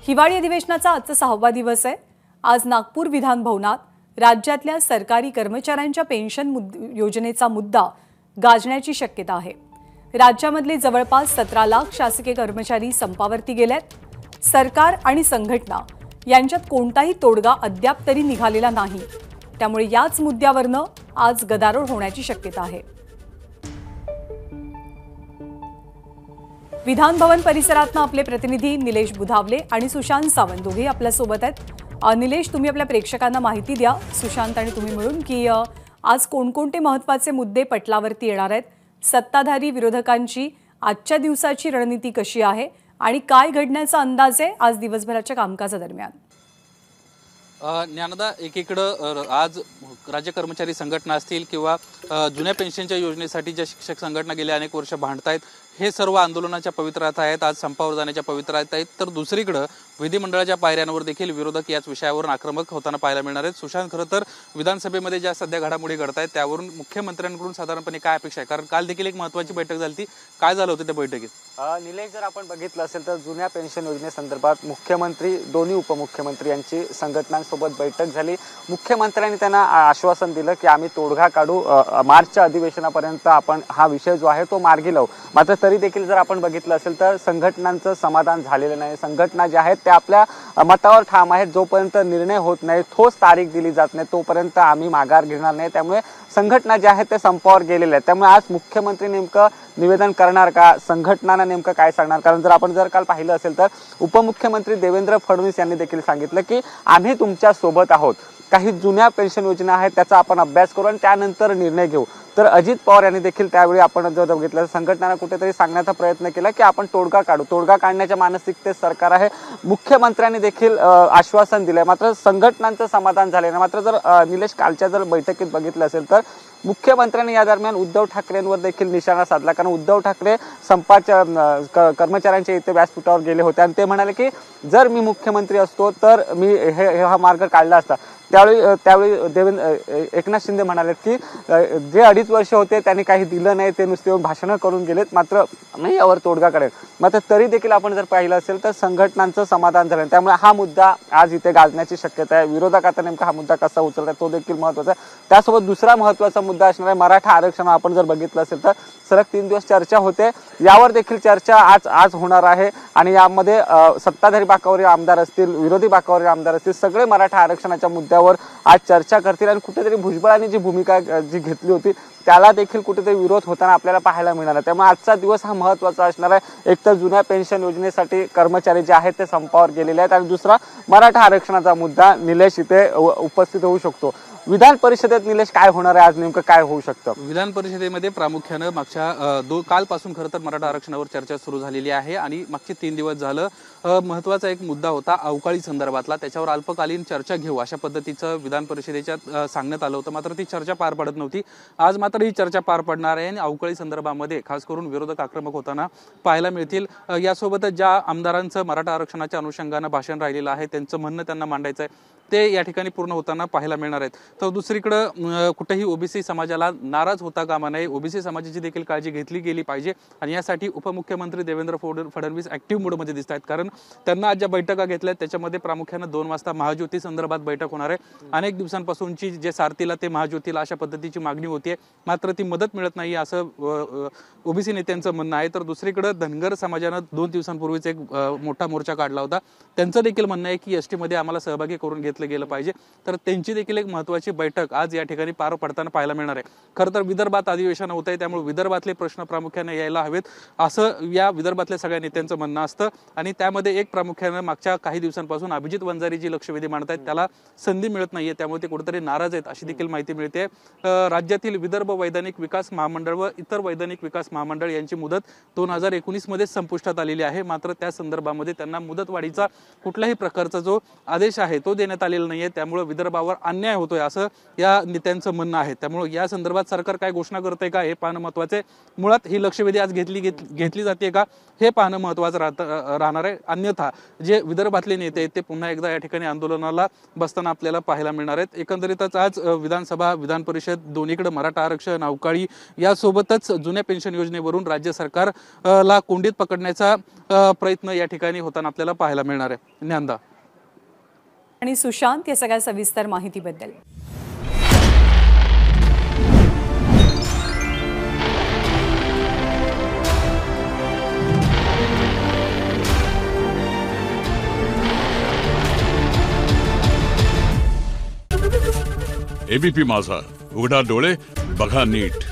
हिवाळी अधिवेशनाचा आजचा 6वा दिवस आहे। आज नागपूर विधान भवनात राज्यातल्या सरकारी कर्मचाऱ्यांच्या पेन्शन योजनेचा मुद्दा गाजण्याची शक्यता आहे। राज्यामधले जवळपास 17 लाख शासकीय कर्मचारी संपावरती गेलेत। सरकार आणि संघटना यांच्यात कोणताही तोडगा अद्याप तरी निघालेला नाही, त्यामुळे याच मुद्द्यावरनं आज गदारोळ होण्याची शक्यता आहे। विधान भवन परिसरातनं आपले प्रतिनिधी निलेश बुधावले आणि सुशांत सावंत दोघे आपल्या सोबत आहेत। निलेश, तुम्ही आपल्या प्रेक्षकांना माहिती द्या, सुशांत आणि तुम्ही मिळून, की आज कोणकोणते महत्त्वाचे मुद्दे पटलावरती येणार आहेत, सत्ताधारी विरोधकांची आजच्या दिवसाची रणनीती कशी आहे आणि काय घडण्याचा अंदाज आहे आज दिवसभराच्या कामकाजादरम्यान? ज्ञानदा, एकीकडे आज राज्य कर्मचारी संघटना असतील किंवा जुन्या पेन्शनच्या योजनेसाठी ज्या शिक्षक संघटना गेल्या अनेक वर्ष भांडतायत, हे सर्व आंदोलनाच्या पवित्रात आहेत, आज संपावर जाण्याच्या पवित्रात आहेत। तर दुसरीकडे विधिमंडळाच्या पायऱ्यांवर देखील विरोधक याच विषयावर आक्रमक होताना पाहायला मिळणार आहेत। सुशांत, खरं तर विधानसभेमध्ये ज्या सध्या घडामोडी घडत आहेत त्यावरून मुख्यमंत्र्यांकडून साधारणपणे काय अपेक्षा आहे? कारण काल देखील एक महत्त्वाची बैठक झाली, काय झालं होतं त्या बैठकीत? निलेश, जर आपण बघितलं असेल तर जुन्या पेन्शन योजनेसंदर्भात मुख्यमंत्री, दोन्ही उपमुख्यमंत्री यांची संघटनांसोबत बैठक झाली। मुख्यमंत्र्यांनी त्यांना आश्वासन दिलं की आम्ही तोडगा काढू, मार्चच्या अधिवेशनापर्यंत आपण हा विषय जो आहे तो मार्गी लावू। मात्र तरी देखील जर आपण बघितलं असेल तर संघटनांचं समाधान झालेलं नाही। संघटना ज्या आहेत त्या आपल्या मतावर ठाम आहेत, जोपर्यंत निर्णय होत नाही, ठोस तारीख दिली जात नाही, तोपर्यंत आम्ही माघार घेणार नाही। त्यामुळे संघटना ज्या आहेत त्या संपावर गेलेल्या आहेत। त्यामुळे आज मुख्यमंत्री नेमकं निवेदन करणार का, संघटनांना नेमकं काय सांगणार? कारण जर काल पाहिलं असेल तर उपमुख्यमंत्री देवेंद्र फडणवीस यांनी देखील सांगितलं की आम्ही तुमच्या सोबत आहोत, काही जुन्या पेन्शन योजना आहेत त्याचा आपण अभ्यास करू आणि त्यानंतर निर्णय घेऊ। तर अजित पवार यांनी देखील त्यावेळी आपण जर बघितलं संघटनांना कुठेतरी सांगण्याचा प्रयत्न केला की आपण तोडगा काढू, तोडगा काढण्याच्या मानसिकतेत सरकार आहे। मुख्यमंत्र्यांनी देखील आश्वासन दिलंय, मात्र संघटनांचं समाधान झाले नाही। मात्र जर निलेश, कालच्या जर बैठकीत बघितलं असेल तर मुख्यमंत्र्यांनी या दरम्यान उद्धव ठाकरेंवर देखील निशाणा साधला। कारण उद्धव ठाकरे संपाच्या कर्मचाऱ्यांच्या इथे व्यासपीठावर गेले होते आणि ते म्हणाले की जर मी मुख्यमंत्री असतो तर मी हा मार्ग काढला असता। त्यावेळी एकनाथ शिंदे म्हणाले की जे 2.5 वर्ष होते त्यांनी काही दिलं नाही, ते नुसते भाषणं करून गेलेत, मात्र मी यावर तोडगा काढेल। मात्र तरी देखील आपण जर पाहिलं असेल तर संघटनांचं समाधान झालं, त्यामुळे हा मुद्दा आज इथे गाजण्याची शक्यता आहे। विरोधक आता नेमका हा मुद्दा कसा उचलतात तो देखील महत्त्वाचा आहे। त्यासोबत दुसरा महत्त्वाचा मुद्दा असणार आहे मराठा आरक्षण। आपण जर बघितलं असेल तर सलग 3 दिवस चर्चा होते, यावर देखील चर्चा आज होणार आहे आणि यामध्ये सत्ताधारी बाकावरील आमदार असतील, विरोधी बाकावरील आमदार असतील, सगळे मराठा आरक्षणाच्या मुद्द्यावर आज चर्चा करतील आणि कुठेतरी भुजबळांनी जी भूमिका घेतली होती त्याला देखील कुठेतरी विरोध होताना आपल्याला पाहायला मिळणार आहे। त्यामुळे आजचा दिवस हा महत्त्वाचा असणार आहे। एक तर जुन्या पेन्शन योजनेसाठी कर्मचारी जे आहेत ते संपावर गेलेले आहेत आणि दुसरा मराठा आरक्षणाचा मुद्दा निलेश इथे उपस्थित होऊ शकतो। विधान परिषदेत निलेश काय होणार आहे, आज नेमकं काय होऊ शकतं? विधान परिषदेमध्ये प्रामुख्यानं मागच्या कालपासून खरं तर मराठा आरक्षणावर चर्चा सुरू झालेली आहे आणि मागचे 3 दिवस झालं महत्त्वाचा एक मुद्दा होता अवकाळी संदर्भातला, त्याच्यावर अल्पकालीन चर्चा घेऊ अशा पद्धतीचं विधान परिषदेच्या सांगण्यात आलं होतं, मात्र ती चर्चा पार पडत नव्हती। आज मात्र ही चर्चा पार पडणार आहे आणि अवकाळी संदर्भामध्ये खास करून विरोधक आक्रमक होताना पाहायला मिळतील। यासोबतच ज्या आमदारांचं मराठा आरक्षणाच्या अनुषंगानं भाषण राहिलेलं आहे, त्यांचं म्हणणं त्यांना मांडायचं आहे, ते या ठिकाणी पूर्ण होताना पाहायला मिळणार आहेत। तर दुसरीकडे कुठेही ओबीसी समाजाला नाराज होता कामा नये, ओबीसी समाजाची देखील काळजी घेतली गेली पाहिजे आणि यासाठी उपमुख्यमंत्री देवेंद्र फडणवीस ऍक्टिव्ह मोडमध्ये दिसत आहेत। कारण त्यांना आज ज्या बैठका घेतल्या त्याच्यामध्ये प्रामुख्यानं 2 वाजता महाज्योती संदर्भात बैठक होणार आहे। अनेक दिवसांपासूनची जे सारथीला ते महाज्योतीला अशा पद्धतीची मागणी होतीये, मात्र ती मदत मिळत नाही असं ओबीसी नेत्यांचं म्हणणं आहे। तर दुसरीकडे धनगर समाजानं 2 दिवसांपूर्वीच एक मोठा मोर्चा काढला होता, त्यांचं देखील म्हणणं आहे की एसटी मध्ये आम्हाला सहभागी करून घेतलं गेलं पाहिजे। तर त्यांची देखील एक महत्त्वाची बैठक आज या ठिकाणी पार पडताना पाहायला मिळणार आहे। खरं तर विदर्भात अधिवेशन होत आहे, त्यामुळे विदर्भातले प्रश्न प्रामुख्याने यायला हवेत असं या विदर्भातल्या सगळ्या नेत्यांचं म्हणणं असतं आणि त्यामध्ये एक प्रामुख्याने मागच्या काही दिवसांपासून अभिजित वंजारी जी लक्षवेधी मांडतायत त्याला संधी मिळत नाहीये, त्यामुळे ते कुठेतरी नाराज आहेत अशी देखील माहिती मिळते। राज्यातील विदर्भ वैधानिक विकास महामंडळ व इतर वैधानिक विकास महामंडळ यांची मुदत 2019 मध्ये संपुष्टात आलेली आहे, मात्र त्या संदर्भामध्ये त्यांना मुदतवाढीचा कुठल्याही प्रकारचा जो आदेश आहे तो देण्यात आलेलं नाहीये, त्यामुळे विदर्भावर अन्याय होतोय असं या नेत्यांचं म्हणणं आहे. त्यामुळे या संदर्भात सरकार काय घोषणा करते का हे पाहणं महत्त्वाचं आहे. मुळात ही लक्षवेधी आज घेतली जाते का हे पाहणं महत्त्वाचं राहणार आहे. अन्यथा जे विदर्भातले नेते आहेत ते पुन्हा एकदा या ठिकाणी आंदोलनाला बसताना आपल्याला पाहायला मिळणार आहेत. एकंदरीतच आज विधानसभा विधान परिषद दोन्हीकडे मराठा आरक्षण, अवकाळी यासोबतच जुन्या पेन्शन योजनेवरून राज्य सरकारला कोंडीत पकडण्याचा प्रयत्न या ठिकाणी होताना आपल्याला पाहायला मिळणार आहे. ज्ञानदा आणि सुशांत या सगळ्या सविस्तर माहितीबद्दल. एबीपी माझा, उघडा डोळे बघा नीट.